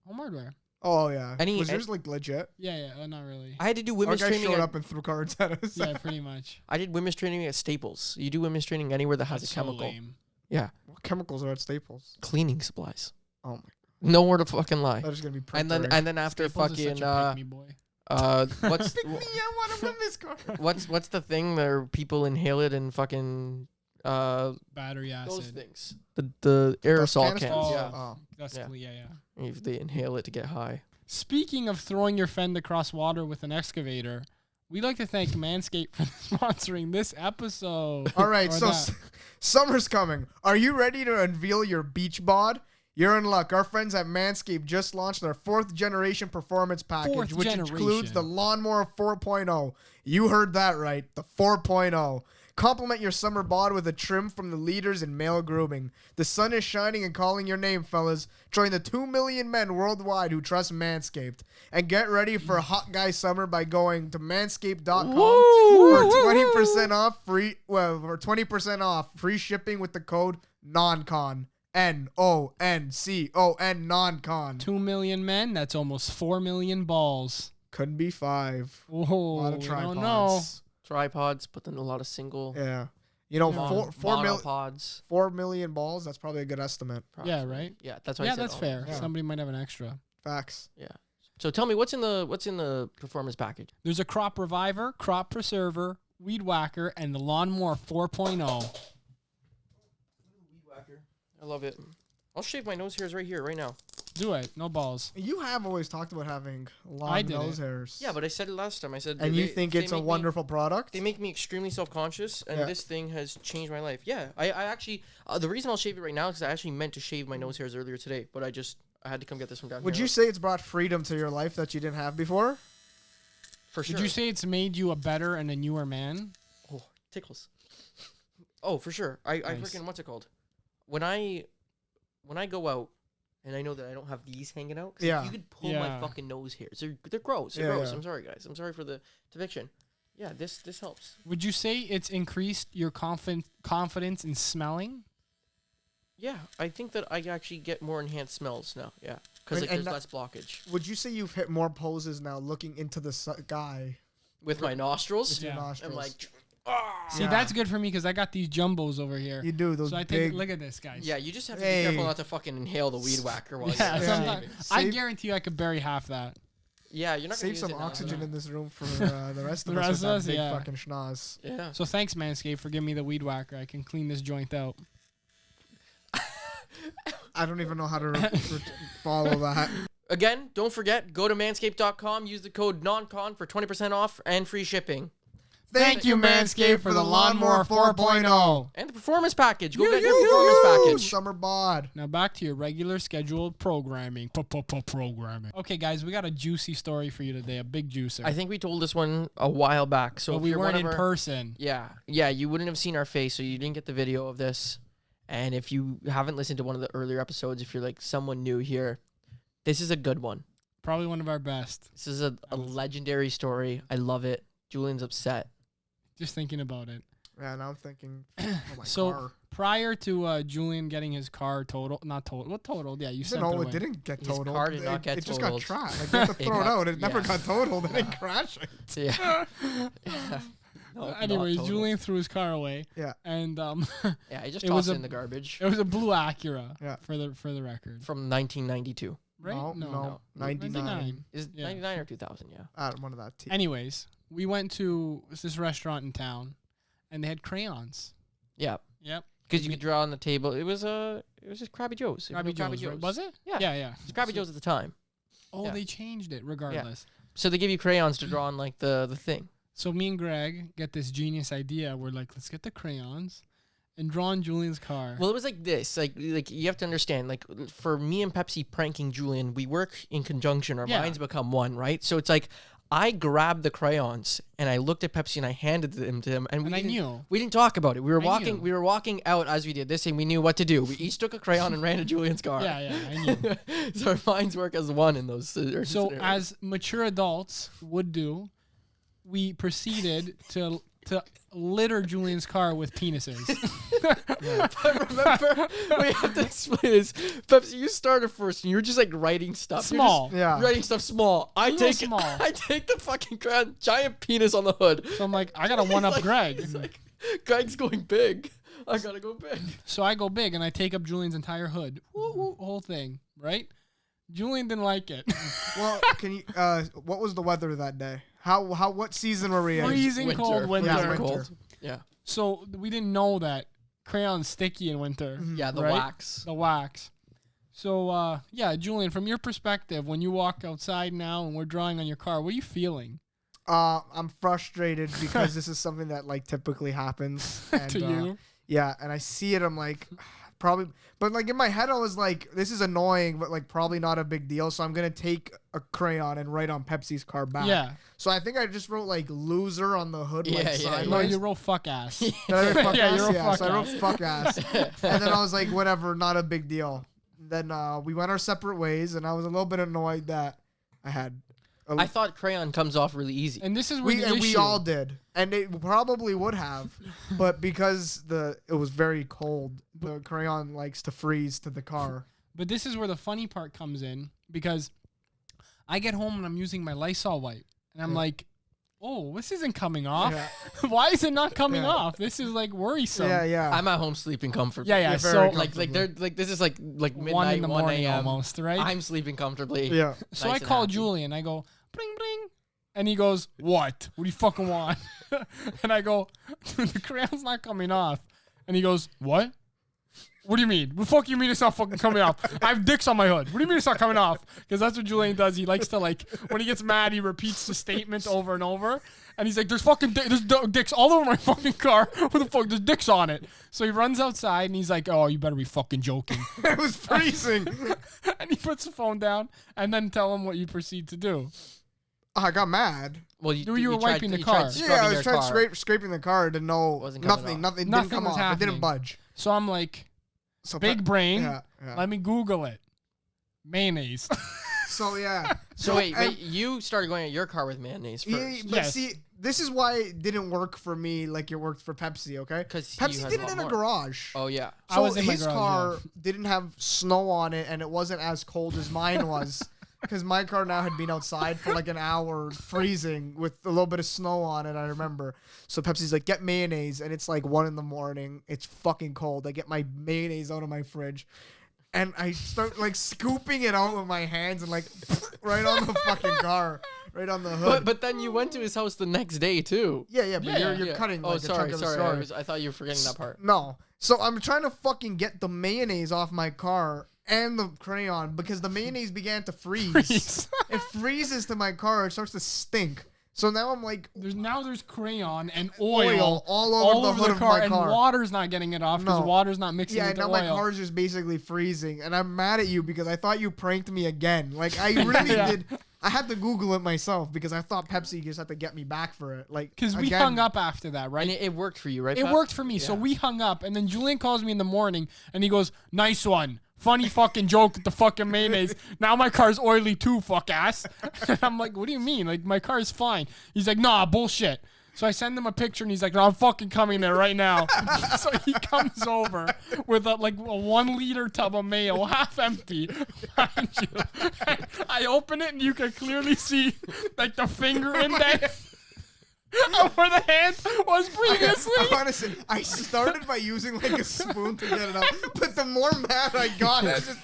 Home hardware. Oh yeah. Any- was yours like legit? Yeah, not really. I had to do Our Wimmis guy training. showed At, up and threw cards at us. Yeah, pretty much. I did Wimmis training at Staples. You do Wimmis training anywhere that has That's a so chemical. lame. Yeah, What chemicals are at Staples? cleaning supplies. Oh my. Nowhere to fucking lie. That is gonna be. And then after Staples is such fucking a pick me boy. what's Pick me, I want a Wimmis card. what's the thing where people inhale it and fucking Battery those acid. things, the aerosol Canister? cans. Oh. Yeah, Oh. That's Yeah. yeah. if they inhale it to get high. Speaking of throwing your friend across water with an excavator, we'd like to thank Manscaped for sponsoring this episode. All right, Or so that. summer's coming. Are you ready to unveil your beach bod? You're in luck. Our friends at Manscaped just launched their 4th generation performance package, Fourth which includes generation. the Lawnmower 4.0. You heard that right, the 4.0. Complement your summer bod with a trim from the leaders in male grooming. The sun is shining and calling your name, fellas. Join the 2 million men worldwide who trust Manscaped. And get ready for a hot guy summer by going to manscaped.com for 20% off for 20% off free shipping with the code NONCON. NONCON NONCON. 2 million men, that's almost 4 million balls. Couldn't be 5. Whoa, A lot of we tripods. don't know. Tripods, but then a lot of single Yeah. You know, Yeah. 4 million balls, that's probably a good estimate. Yeah, right? Yeah, that's why I Yeah, said that's all. fair. Yeah. Somebody might have an extra. Facts. Yeah. So tell me what's in the performance package? There's a crop reviver, crop preserver, weed whacker, and the lawnmower 4.0. I love it. I'll shave my nose hairs right here, right now. Do it. No balls. You have always talked about having I long did nose it. hairs. Yeah, but I said it last time. I said, And you think it's a make me- wonderful product? They make me extremely self-conscious, and Yeah. this thing has changed my life. Yeah, I actually the reason I'll shave it right now is because I actually meant to shave my nose hairs earlier today, but I had to come get this from down Would here. you say it's brought freedom to your life that you didn't have before? For sure? Would you say it's made you a better and a newer man? Oh, tickles. Oh, for sure. I Nice. freaking what's it called? When I go out and I know that I don't have these hanging out, 'cause Yeah. you could pull my Yeah. fucking nose hairs. They're gross. They're Yeah, gross. yeah. I'm sorry, guys. I'm sorry for the depiction. Yeah, this helps. Would you say it's increased your confidence in smelling? Yeah, I think that I actually get more enhanced smells now. Yeah, because And- like and there's that- less blockage Would you say you've hit more poses now looking into the sky with my nostrils. with your Yeah. nostrils? I'm like, ah. See, Yeah. that's good for me because I got these jumbos over here. You do, those So I big... think, look at this, guys. Yeah, you just have to Hey. be careful not to fucking inhale the weed whacker while Yeah, you're Yeah. sometimes shaving. I Save- guarantee you I could bury half that. Yeah, you're not gonna Save use some it now, oxygen but- in this room for the rest of The us rest with of that us, big yeah. fucking schnoz. Yeah. So thanks, Manscaped, for giving me the weed whacker. I can clean this joint out. I don't even know how to follow that. Again, don't forget, go to manscaped.com, use the code NONCON for 20% off and free shipping. Thank you, Manscaped, for the Lawnmower 4.0. And the performance package. Go You, get you, your performance package. Summer bod. Now back to your regular scheduled programming. Programming. Okay, guys, we got a juicy story for you today. A big juicer. I think we told this one a while back. So but if we you're weren't one in of our, person. Yeah, you wouldn't have seen our face, so you didn't get the video of this. And if you haven't listened to one of the earlier episodes, if you're like someone new here, this is a good one. Probably one of our best. This is a legendary story. I love it. Julian's upset. Just thinking about it. Yeah, now I'm thinking, oh, my So car. prior to Julian getting his car not totaled. What totaled? Yeah, you said No, it didn't get His totaled. car did not get it just got totaled. trashed. Like, they had to It throw it got- out. It never yeah. got totaled. It didn't crash it. Yeah. Yeah. No, not Anyways, totaled. Julian threw his car away. Yeah. And Yeah, he just it was tossed it a- in the garbage. it was a blue Acura. Yeah. For the record. From 1992. Right? No. 99. Is it Yeah. 99 or 2000? Yeah. One of that. Team. Anyways, we went to this restaurant in town, and they had crayons. Yeah. Yep. Because you could draw on the table. It was just Krabby Joe's. It was Krabby no Joe's, right? Was it? Yeah. Yeah. It's Krabby Joe's at the time. Oh, Yeah. they changed it regardless. So they give you crayons to draw on like the thing. So me and Greg get this genius idea. We're like, let's get the crayons and draw on Julian's car. Well, it was like this. Like you have to understand. Like for me and Pepsi pranking Julian, we work in conjunction. Our Yeah. minds become one, right? So it's like I grabbed the crayons and I looked at Pepsi and I handed them to him, and And I knew. we didn't talk about it. We were I walking. knew. We were walking out as we did this, and we knew what to do. We each took a crayon and ran to Julian's car. Yeah, I knew. So our minds work as one in those. So scenarios. as mature adults would do, we proceeded to litter Julian's car with penises. But remember, we have to explain this. Pepsi, you started first, and you were just like writing stuff. You're Small. just Yeah. writing stuff small. I Little take small. I take the fucking giant penis on the hood. So I'm like, I gotta one up He's like- Greg. He's like, Greg's going big. I gotta go big. So I go big and I take up Julian's entire hood, whole thing, right? Julian didn't like it. Well, can you? What was the weather that day? What season were we in? Freezing cold winter. Yeah, Winter. winter. Yeah. So we didn't know that crayon's sticky in winter. Yeah, the Right? wax. The wax. So yeah, Julian, from your perspective, when you walk outside now and we're drawing on your car, what are you feeling? I'm frustrated because this is something that like typically happens and, To you? Yeah, and I see it. I'm like, probably, but like in my head, I was like, this is annoying, but like probably not a big deal. So I'm gonna take a crayon and write on Pepsi's car back. Yeah. So I think I just wrote like loser on the hood, Yeah, like yeah, sideways. No, you wrote fuck ass. Did I write fuck Yeah, ass? you wrote Yeah, fuck so I wrote ass. fuck ass. And then I was like, whatever, not a big deal. Then we went our separate ways, and I was a little bit annoyed that I had. I thought crayon comes off really easy. And this is where We all did, and it probably would have, but because it was very cold, the crayon likes to freeze to the car. But this is where the funny part comes in, because I get home and I'm using my Lysol wipe, and I'm like, oh, this isn't coming off. Yeah. Why is it not coming Yeah. off? This is like worrisome. Yeah. I'm at home sleeping comfortably. Yeah. You're So very Like they're like this is like midnight, 1 in the 1 morning a.m. almost, right? I'm sleeping comfortably. Yeah. So nice I and call happy. Julian. I go, bling, bling. And he goes, what? What do you fucking want? And I go, the crayon's not coming off. And he goes, what? What do you mean? What the fuck you mean it's not fucking coming off? I have dicks on my hood. What do you mean it's not coming off? Because that's what Julian does. He likes to, like, when he gets mad, he repeats the statement over and over. And he's like, there's fucking dicks all over my fucking car. What the fuck? There's dicks on it. So he runs outside and he's like, oh, you better be fucking joking. It was freezing. And he puts the phone down and then tell him what you proceed to do. I got mad. Well, You were tried wiping to- the you tried car. Yeah, scrubbing I was your trying car. scraping the car to know Wasn't coming nothing. off. Nothing Nothing didn't come was off. It happening. didn't budge. So I'm like, So big brain. Yeah. Let me Google it. Mayonnaise. So yeah. So wait, you started going at your car with mayonnaise first. Yeah, but Yes. see, this is why it didn't work for me like it worked for Pepsi, okay? 'Cause you Pepsi had did a it lot in a more. garage. Oh yeah. I So was in my his garage, car didn't have snow on it, and it wasn't as cold as mine was. Because my car now had been outside for like an hour freezing with a little bit of snow on it, I remember. So Pepsi's like, get mayonnaise. And it's like 1 a.m. It's fucking cold. I get my mayonnaise out of my fridge. And I start like scooping it out with my hands and like right on the fucking car. Right on the hood. But then you went to his house the next day too. yeah, but Yeah, you're Yeah. cutting Oh, like a chunk of the sorry. story. I thought you were forgetting that part. No. So I'm trying to fucking get the mayonnaise off my car and the crayon because the mayonnaise began to freeze. It freezes to my car. It starts to stink. So now I'm like, There's crayon and oil all over the hood of my car. and water's not getting it off because No. water's not mixing yeah, with the now oil. my car's just basically freezing. And I'm mad at you because I thought you pranked me again. Like, I really Yeah. did. I had to Google it myself because I thought Pepsi just had to get me back for it. Like, Because we again. hung up after that, right? And it worked for you, right? It Pat? worked for me. So Yeah. we hung up, and then Julian calls me in the morning, and he goes, nice one. Funny fucking joke with the fucking mayonnaise. Now my car's oily too, fuck ass. And I'm like, what do you mean? Like, my car's fine. He's like, nah, bullshit. So I send him a picture, and he's like, "No, I'm fucking coming there right now." So he comes over with a 1 liter tub of mayo, half empty, mind you. I open it, and you can clearly see like the finger indent of where the hand was previously. Honestly, I started by using like a spoon to get it out, but the more mad I got, I just.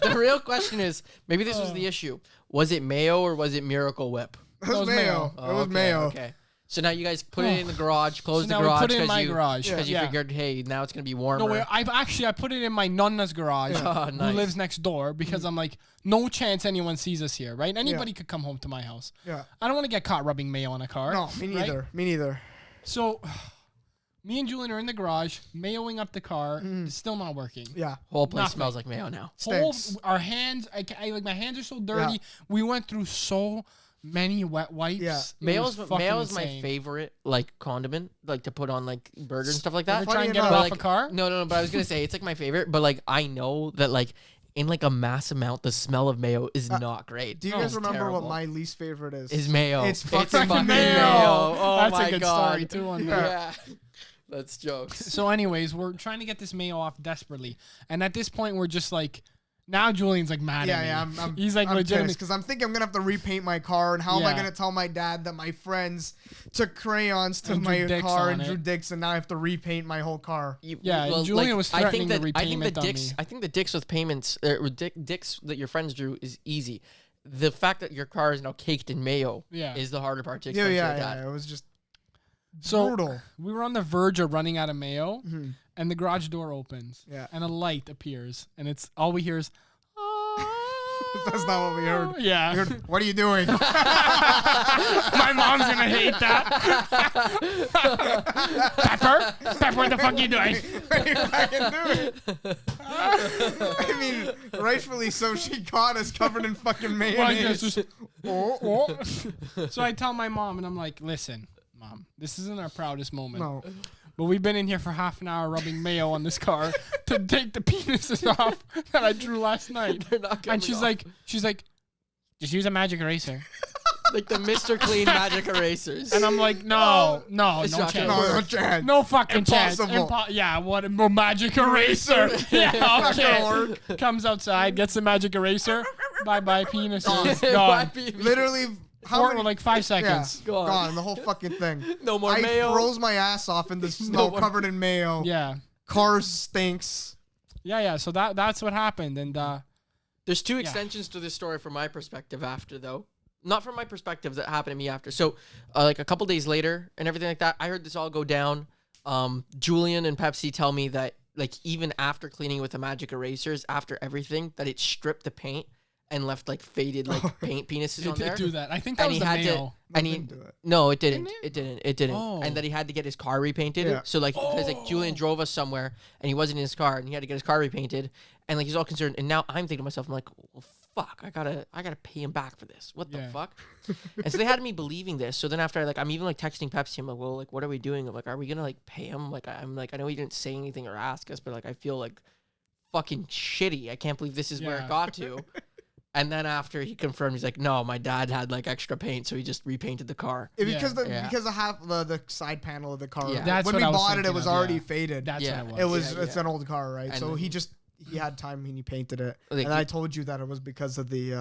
The real question is, maybe this was the issue. Was it Mayo or was it Miracle Whip? It was Mayo. Oh, It was Mayo. Okay. So now you guys put it in the garage, close So the now we garage put it in my garage. because you Yeah. figured, hey, now it's gonna be warmer. No, wait, I put it in my nonna's garage, Oh, who nice. lives next door, because I'm like, no chance anyone sees us here, right? Anybody could come home to my house. Yeah. I don't want to get caught rubbing mayo on a car. No, me right? neither. Me neither. So, me and Julian are in the garage, mayoing up the car. It's still not working. Yeah. Whole place Nothing. smells like mayo now. Stinks. Our hands, my hands are so dirty. Yeah. We went through so many wet wipes. Yeah. It was fucking Mayo's my insane. favorite condiment, to put on burgers and stuff like that. Ever try and get it enough, off a car? No, but I was gonna say it's my favorite, but I know that in a mass amount, the smell of mayo is not great. Do you No, guys it's remember terrible. what my least favorite is? Is mayo? It's fucking fucking mayo. Oh That's my a good god. story too. On that. Yeah. That's jokes. So, anyways, we're trying to get this mayo off desperately, and at this point, we're just now Julian's mad at me. Yeah. He's I'm legitimately. because I'm thinking I'm gonna have to repaint my car, and how am I Yeah. gonna tell my dad that my friends took crayons to And drew my dicks car on and it. drew dicks, and now I have to repaint my whole car? Yeah, Julian was threatening the repayment on me. I think the dicks with payments, or dicks that your friends drew is easy. The fact that your car is now caked in mayo is the harder part to explain to your dad. It was just So brutal. we were on the verge of running out of mayo, and the garage door opens, Yeah. and a light appears, and it's all we hear is. That's not what we heard. Yeah. We heard, what are you doing? My mom's gonna hate that. Pepper, what the fuck you doing? What are you fucking doing? I mean, rightfully so. She caught us covered in fucking Well, I mayonnaise. guess just- oh. So I tell my mom, and I'm like, listen, Mom, this isn't our proudest moment. No. But we've been in here for half an hour rubbing mayo on this car to take the penises off that I drew last night. They're not And coming she's off. like, just use a magic eraser. Like the Mr. Clean magic erasers. And I'm like, no It's no not chance. gonna No, work. no chance. No fucking chance. Impossible. Yeah, what a magic eraser. Yeah, Not gonna okay. Comes outside, gets the magic eraser. Bye penis. Gone. Gone. Literally, how many? Like 5 seconds. Yeah, Gone. gone. The whole fucking thing. No more I mayo. froze my ass off in the snow, more- covered in mayo. Yeah. Car stinks. Yeah. So that's what happened. And There's two extensions to this story from my perspective after, though. Not from my perspective, that happened to me after. So, a couple days later and everything like that, I heard this all go down. Julian and Pepsi tell me that, even after cleaning with the magic erasers, after everything, that it stripped the paint and left, faded, paint penises it on there. did do that. I think that And was he the had mayo. to... And he, Didn't do it. no, it didn't. Didn't It didn't. Oh. And that he had to get his car repainted. Yeah. So because Julian drove us somewhere and he wasn't in his car and he had to get his car repainted, and he's all concerned. And now I'm thinking to myself, I'm like, well, fuck, I gotta pay him back for this. What the Yeah. fuck? And so they had me believing this. So then after I'm even texting Pepsi, I'm like, well, what are we doing? I'm like, are we gonna pay him? I know he didn't say anything or ask us, but I feel fucking shitty. I can't believe this is where Yeah. it got to. And then after he confirmed, he's like, no, my dad had extra paint, so he just repainted the car. Because Yeah. because of half the side panel of the car. Yeah. That's when what we I was bought it, it thinking was of, already yeah. faded. That's Yeah. what it was. It's an old car, right? And So then he had time and he painted it. Like, And I told you that it was because of the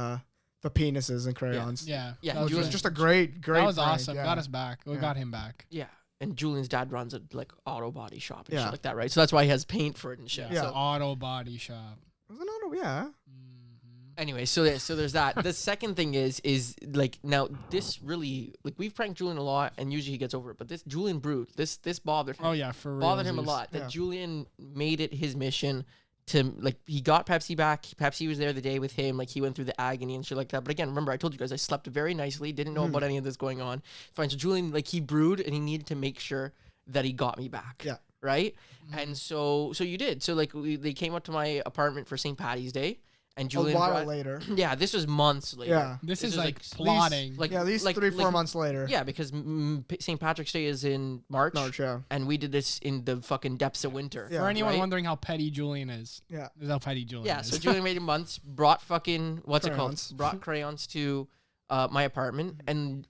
penises and crayons. Yeah. Yeah, That Which was good. just a great That was prank, awesome. yeah. Got us back. We Yeah. got him back. Yeah. And Julian's dad runs a auto body shop and Yeah. shit like that, right? So that's why he has paint for it and shit. Yeah. Yeah. So Auto body shop. Was it auto? Yeah. anyway, so there's that. The second thing is now this really we've pranked Julian a lot and usually he gets over it, but this Julian brewed this bothered him. Oh yeah, for real. Bothered him a lot. That Yeah. Julian made it his mission to he got Pepsi back. Pepsi was there the day with him. He went through the agony and shit like that. But again, remember I told you guys I slept very nicely. Didn't know about any of this going on. Fine. So Julian he brewed and he needed to make sure that he got me back. Yeah. Right. And so you did. So they came up to my apartment for St. Patty's Day, and Julian a while brought- later. Yeah, this was months later. Yeah. This is is like plotting. Yeah, at least 3-4 months later. Yeah, because St. Patrick's Day is in March. March, yeah. And we did this in the fucking depths of winter. Yeah. For anyone right? wondering how petty Julian is, Yeah. this is how petty Julian Yeah, is. so Julian waited months, brought fucking Crayons. brought crayons to my apartment, and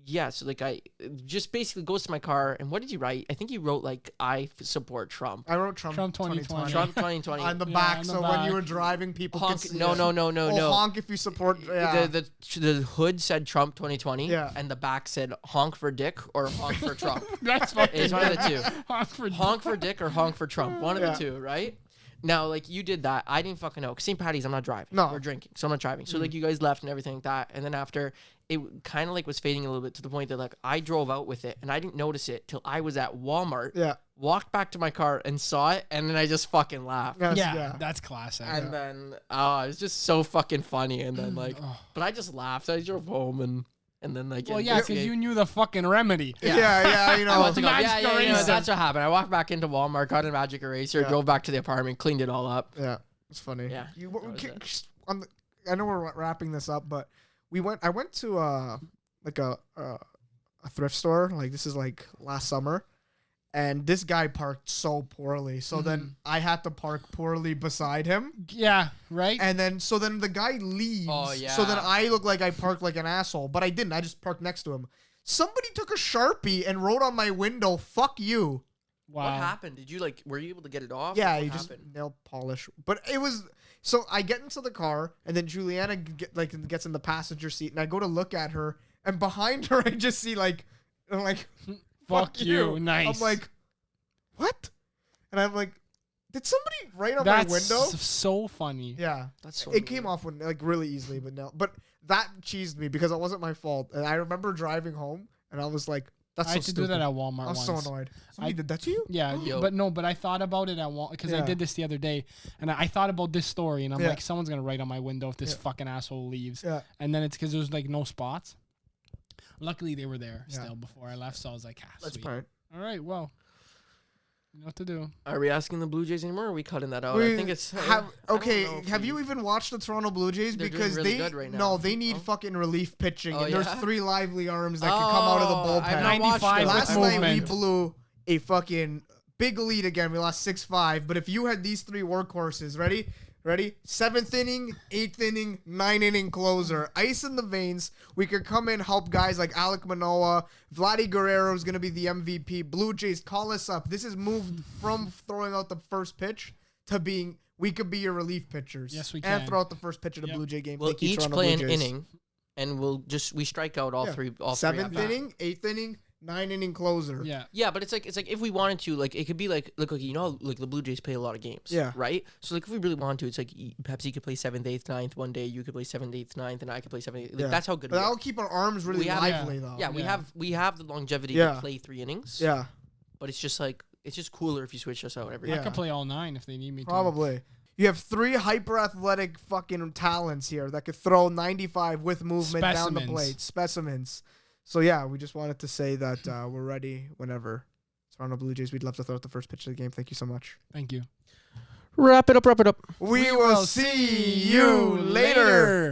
Yeah, so like I just basically goes to my car, and what did he write? I think he wrote like I support Trump. I wrote Trump 2020. Trump 2020. on the Yeah, back, on the so when you back. were driving, people could Honk. see No, it. no, no, no, no. Honk if you support. Yeah. The hood said Trump 2020, Yeah. and the back said honk for dick or honk for Trump. That's fucking. It's one of the two. Honk for Honk for dick or honk for Trump. One of Yeah. the two, right? Now, like, you did that. I didn't fucking know. 'Cause St. Patty's, I'm not driving. No. We're drinking, so I'm not driving. So, like, you guys left and everything like that. And then after, it kind of, like, was fading a little bit to the point that, like, I drove out with it. And I didn't notice it till I was at Walmart. Yeah. Walked back to my car and saw it. And then I just fucking laughed. Yes, Yeah, that's classic. And then, it was just so fucking funny. And then, like, but I just laughed. I drove home and then, like, Well, yeah, because you knew the fucking remedy. Yeah, you I know. went to go, Magic eraser. that's what happened. I walked back into Walmart, got a magic eraser, Yeah. drove back to the apartment, cleaned it all up. Yeah, it's funny. Yeah, You, that was I know we're wrapping this up, but I went to like a thrift store. Like this is like last summer, and this guy parked so poorly. So then I had to park poorly beside him. Yeah, right? And then the guy leaves. Oh, So then yeah. I look like I parked like an asshole, but I didn't. I just parked next to him. Somebody took a Sharpie and wrote on my window, "Fuck you." Wow. What happened? Did you were you able to get it off? Yeah, What you just happened? nail polish. But it was so I get into the car and then Juliana gets in the passenger seat and I go to look at her and behind her I just see like Fuck you. Nice. I'm like, what? And I'm like, did somebody write on That's my window? so funny. Yeah, That's so it came off when like really easily, but no. But that cheesed me because it wasn't my fault. And I remember driving home and I was like, that's I so had to stupid. do that at Walmart I was once. so annoyed. Somebody did that to you? Yeah, Yo. but I thought about it at Walmart because I Yeah. did this the other day, and I thought about this story, and I'm Yeah. like, someone's gonna write on my window if this Yeah. fucking asshole leaves. Yeah. And then it's because there was like no spots. Luckily, they were there Yeah. still before I left, so I was like, Let's sweet. All right. All right, well, you know what to do. Are we asking the Blue Jays anymore? Or are we cutting that out? I We think it's have I don't okay. know if Have we- you even watched the Toronto Blue Jays? They're doing Because really they good right now. no, they need Oh. fucking relief pitching, Oh, and there's yeah? 3 lively arms that can come out of the Oh, I've bullpen. not watched 95 it. with Last night we movement. blew a fucking big lead again. We lost 6-5. But if you had these 3 workhorses, ready? 7th inning, 8th inning, 9th inning closer. Ice in the veins. We could come in, help guys like Alek Manoah. Vladdy Guerrero is going to be the MVP. Blue Jays, call us up. This is moved from throwing out the first pitch to being, we could be your relief pitchers. Yes, we And can. throw out the first pitch of the Yep. Blue Jay game. We'll Thank you, each Toronto play Blue an Jays. inning, and we strike out all Yeah. three. 7th at bat. inning, 8th inning, 9th inning closer. Yeah. Yeah, but it's like if we wanted to, like, it could be like, look, you know, like the Blue Jays play a lot of games. Yeah. Right. So like, if we really want to, it's like Pepsi could play 7th, 8th, 9th one day. You could play 7th, 8th, 9th, and I could play 7th. 8th. Like, Yeah. that's how good. But we that'll are. keep our arms really We have- lively, though. Yeah, Yeah. we have the longevity Yeah. to play 3 innings. Yeah. But it's just like it's just cooler if you switch us out every Yeah. I could play all 9 if they need me to. Probably. You have 3 hyper athletic fucking talents here that could throw 95 with movement down the Specimens. plate. Specimens. So yeah, we just wanted to say that we're ready whenever. Toronto Blue Jays, we'd love to throw out the first pitch of the game. Thank you so much. Thank you. Wrap it up. We will see you later.